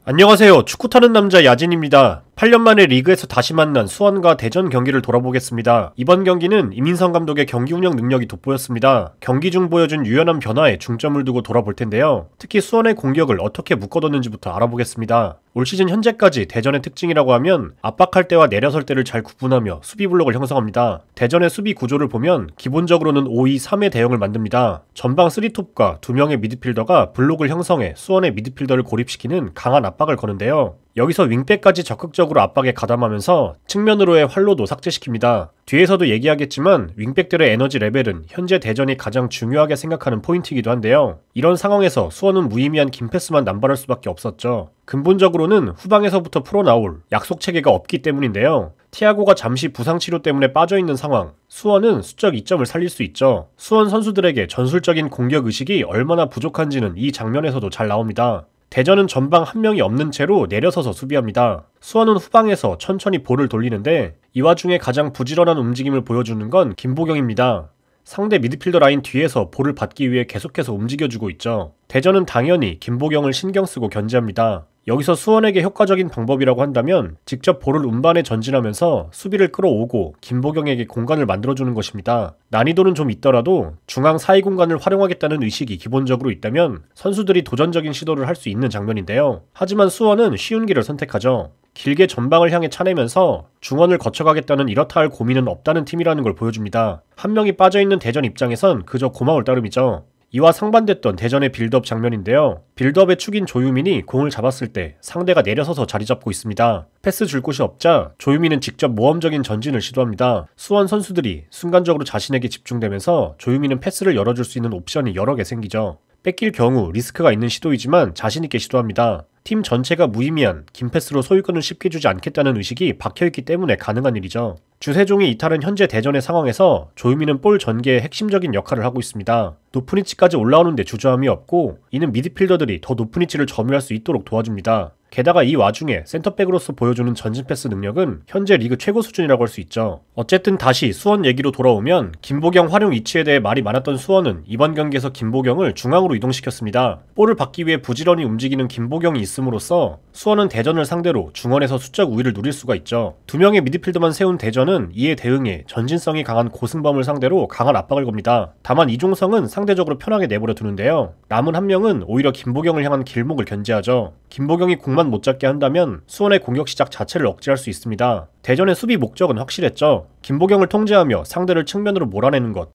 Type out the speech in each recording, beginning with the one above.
안녕하세요. 축구 타는 남자 야진입니다. 8년 만에 리그에서 다시 만난 수원과 대전 경기를 돌아보겠습니다. 이번 경기는 이민성 감독의 경기 운영 능력이 돋보였습니다. 경기 중 보여준 유연한 변화에 중점을 두고 돌아볼 텐데요. 특히 수원의 공격을 어떻게 묶어뒀는지부터 알아보겠습니다. 올 시즌 현재까지 대전의 특징이라고 하면 압박할 때와 내려설 때를 잘 구분하며 수비 블록을 형성합니다. 대전의 수비 구조를 보면 기본적으로는 5-2-3의 대형을 만듭니다. 전방 3톱과 2명의 미드필더가 블록을 형성해 수원의 미드필더를 고립시키는 강한 압박을 거는데요. 여기서 윙백까지 적극적으로 압박에 가담하면서 측면으로의 활로도 삭제시킵니다. 뒤에서도 얘기하겠지만 윙백들의 에너지 레벨은 현재 대전이 가장 중요하게 생각하는 포인트이기도 한데요. 이런 상황에서 수원은 무의미한 긴 패스만 남발할 수밖에 없었죠. 근본적으로는 후방에서부터 풀어나올 약속 체계가 없기 때문인데요. 티아고가 잠시 부상 치료 때문에 빠져있는 상황, 수원은 수적 이점을 살릴 수 있죠. 수원 선수들에게 전술적인 공격 의식이 얼마나 부족한지는 이 장면에서도 잘 나옵니다. 대전은 전방 한 명이 없는 채로 내려서서 수비합니다. 수원은 후방에서 천천히 볼을 돌리는데 이 와중에 가장 부지런한 움직임을 보여주는 건 김보경입니다. 상대 미드필더 라인 뒤에서 볼을 받기 위해 계속해서 움직여주고 있죠. 대전은 당연히 김보경을 신경쓰고 견제합니다. 여기서 수원에게 효과적인 방법이라고 한다면 직접 볼을 운반해 전진하면서 수비를 끌어오고 김보경에게 공간을 만들어주는 것입니다. 난이도는 좀 있더라도 중앙 사이 공간을 활용하겠다는 의식이 기본적으로 있다면 선수들이 도전적인 시도를 할 수 있는 장면인데요. 하지만 수원은 쉬운 길을 선택하죠. 길게 전방을 향해 차내면서 중원을 거쳐가겠다는 이렇다 할 고민은 없다는 팀이라는 걸 보여줍니다. 한 명이 빠져있는 대전 입장에선 그저 고마울 따름이죠. 이와 상반됐던 대전의 빌드업 장면인데요. 빌드업의 축인 조유민이 공을 잡았을 때 상대가 내려서서 자리 잡고 있습니다. 패스 줄 곳이 없자 조유민은 직접 모험적인 전진을 시도합니다. 수원 선수들이 순간적으로 자신에게 집중되면서 조유민은 패스를 열어줄 수 있는 옵션이 여러 개 생기죠. 뺏길 경우 리스크가 있는 시도이지만 자신있게 시도합니다. 팀 전체가 무의미한 긴 패스로 소유권을 쉽게 주지 않겠다는 의식이 박혀있기 때문에 가능한 일이죠. 주세종이 이탈은 현재 대전의 상황에서 조유민은 볼 전개의 핵심적인 역할을 하고 있습니다. 높은 위치까지 올라오는데 주저함이 없고 이는 미드필더들이 더 높은 위치를 점유할 수 있도록 도와줍니다. 게다가 이 와중에 센터백으로서 보여주는 전진 패스 능력은 현재 리그 최고 수준이라고 할 수 있죠. 어쨌든 다시 수원 얘기로 돌아오면 김보경 활용 위치에 대해 말이 많았던 수원은 이번 경기에서 김보경을 중앙으로 이동시켰습니다. 볼을 받기 위해 부지런히 움직이는 김보경이 있음으로써 수원은 대전을 상대로 중원에서 수적 우위를 누릴 수가 있죠. 2명의 미드필더만 세운 대전은 이에 대응해 전진성이 강한 고승범을 상대로 강한 압박을 겁니다. 다만 이종성은 상대적으로 편하게 내버려 두는데요. 남은 한 명은 오히려 김보경을 향한 길목을 견제하죠. 김보경이 공만 못 잡게 한다면 수원의 공격 시작 자체를 억제할 수 있습니다. 대전의 수비 목적은 확실했죠. 김보경을 통제하며 상대를 측면으로 몰아내는 것.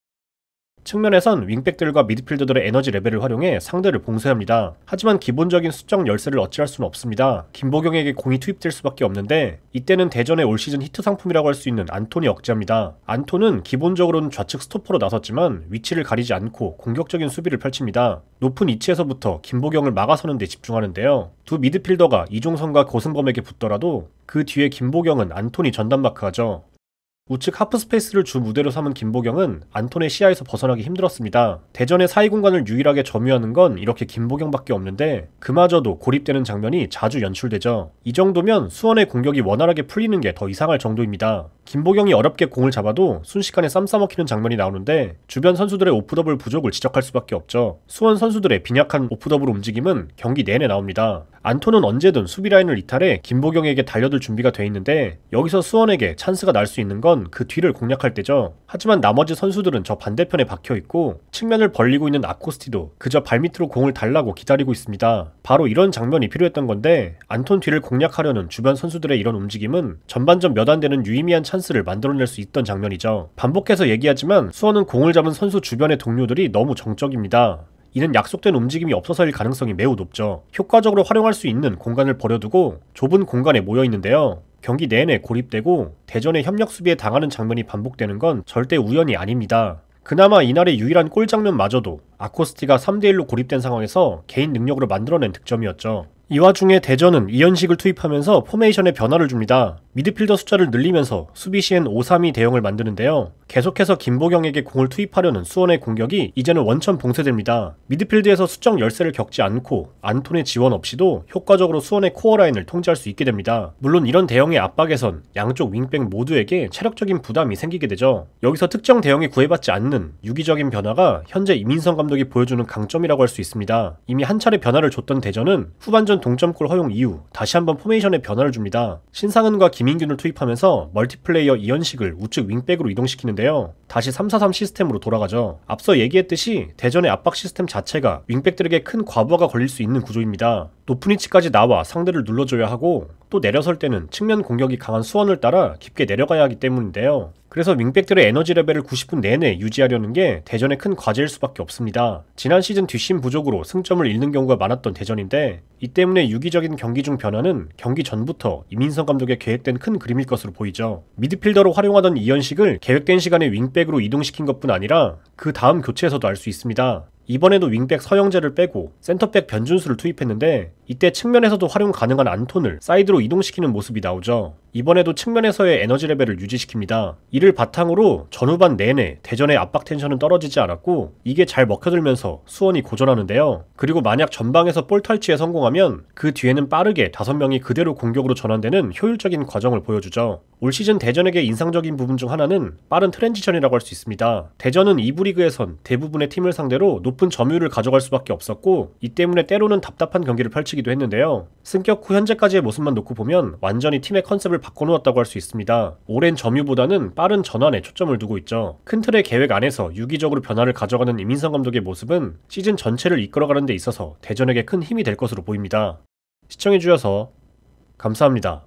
측면에선 윙백들과 미드필더들의 에너지 레벨을 활용해 상대를 봉쇄합니다. 하지만 기본적인 수적 열세를 어찌할 수는 없습니다. 김보경에게 공이 투입될 수밖에 없는데 이때는 대전의 올 시즌 히트 상품이라고 할 수 있는 안톤이 억제합니다. 안톤은 기본적으로는 좌측 스토퍼로 나섰지만 위치를 가리지 않고 공격적인 수비를 펼칩니다. 높은 위치에서부터 김보경을 막아서는 데 집중하는데요. 두 미드필더가 이종성과 고승범에게 붙더라도 그 뒤에 김보경은 안톤이 전담 마크하죠. 우측 하프 스페이스를 주 무대로 삼은 김보경은 안톤의 시야에서 벗어나기 힘들었습니다. 대전의 사이 공간을 유일하게 점유하는 건 이렇게 김보경밖에 없는데 그마저도 고립되는 장면이 자주 연출되죠. 이 정도면 수원의 공격이 원활하게 풀리는 게 더 이상할 정도입니다. 김보경이 어렵게 공을 잡아도 순식간에 쌈 싸먹히는 장면이 나오는데 주변 선수들의 오프더블 부족을 지적할 수밖에 없죠. 수원 선수들의 빈약한 오프더블 움직임은 경기 내내 나옵니다. 안톤은 언제든 수비 라인을 이탈해 김보경에게 달려들 준비가 돼 있는데 여기서 수원에게 찬스가 날 수 있는 건 그 뒤를 공략할 때죠. 하지만 나머지 선수들은 저 반대편에 박혀있고 측면을 벌리고 있는 아코스티도 그저 발밑으로 공을 달라고 기다리고 있습니다. 바로 이런 장면이 필요했던 건데 안톤 뒤를 공략하려는 주변 선수들의 이런 움직임은 전반전 몇 안 되는 유의미한 찬스를 만들어낼 수 있던 장면이죠. 반복해서 얘기하지만 수원은 공을 잡은 선수 주변의 동료들이 너무 정적입니다. 이는 약속된 움직임이 없어서일 가능성이 매우 높죠. 효과적으로 활용할 수 있는 공간을 버려두고 좁은 공간에 모여있는데요. 경기 내내 고립되고 대전의 협력 수비에 당하는 장면이 반복되는 건 절대 우연이 아닙니다. 그나마 이날의 유일한 골 장면마저도 아코스티가 3대1로 고립된 상황에서 개인 능력으로 만들어낸 득점이었죠. 이 와중에 대전은 이현식을 투입하면서 포메이션에 변화를 줍니다. 미드필더 숫자를 늘리면서 수비 시엔 5-3-2 대형을 만드는데요. 계속해서 김보경에게 공을 투입하려는 수원의 공격이 이제는 원천 봉쇄됩니다. 미드필드에서 수적 열세를 겪지 않고 안톤의 지원 없이도 효과적으로 수원의 코어 라인을 통제할 수 있게 됩니다. 물론 이런 대형의 압박에선 양쪽 윙백 모두에게 체력적인 부담이 생기게 되죠. 여기서 특정 대형에 구애받지 않는 유기적인 변화가 현재 이민성 감독이 보여주는 강점이라고 할 수 있습니다. 이미 한 차례 변화를 줬던 대전은 후반전 동점골 허용 이후 다시 한번 포메이션에 변화를 줍니다. 신상은과 김인균을 투입하면서 멀티플레이어 이현식을 우측 윙백으로 이동시키는데요. 다시 3-4-3 시스템으로 돌아가죠. 앞서 얘기했듯이 대전의 압박 시스템 자체가 윙백들에게 큰 과부하가 걸릴 수 있는 구조입니다. 높은 위치까지 나와 상대를 눌러줘야 하고 또 내려설 때는 측면 공격이 강한 수원을 따라 깊게 내려가야 하기 때문인데요. 그래서 윙백들의 에너지 레벨을 90분 내내 유지하려는 게 대전의 큰 과제일 수밖에 없습니다. 지난 시즌 뒷심 부족으로 승점을 잃는 경우가 많았던 대전인데 이 때문에 유기적인 경기 중 변화는 경기 전부터 이민성 감독의 계획된 큰 그림일 것으로 보이죠. 미드필더로 활용하던 이현식을 계획된 시간에 윙백으로 이동시킨 것뿐 아니라 그 다음 교체에서도 알 수 있습니다. 이번에도 윙백 서영재를 빼고 센터백 변준수를 투입했는데 이때 측면에서도 활용 가능한 안톤을 사이드로 이동시키는 모습이 나오죠. 이번에도 측면에서의 에너지 레벨을 유지시킵니다. 이를 바탕으로 전후반 내내 대전의 압박 텐션은 떨어지지 않았고 이게 잘 먹혀들면서 수원이 고전하는데요. 그리고 만약 전방에서 볼 탈취에 성공하면 그 뒤에는 빠르게 5명이 그대로 공격으로 전환되는 효율적인 과정을 보여주죠. 올 시즌 대전에게 인상적인 부분 중 하나는 빠른 트랜지션이라고 할 수 있습니다. 대전은 2부 리그에선 대부분의 팀을 상대로 높은 점유율을 가져갈 수밖에 없었고 이 때문에 때로는 답답한 경기를 펼치기도 했는데요. 승격 후 현재까지의 모습만 놓고 보면 완전히 팀의 컨셉을 바꿔놓았다고 할 수 있습니다. 오랜 점유보다는 빠른 전환에 초점을 두고 있죠. 큰 틀의 계획 안에서 유기적으로 변화를 가져가는 이민성 감독의 모습은 시즌 전체를 이끌어가는 데 있어서 대전에게 큰 힘이 될 것으로 보입니다. 시청해주셔서 감사합니다.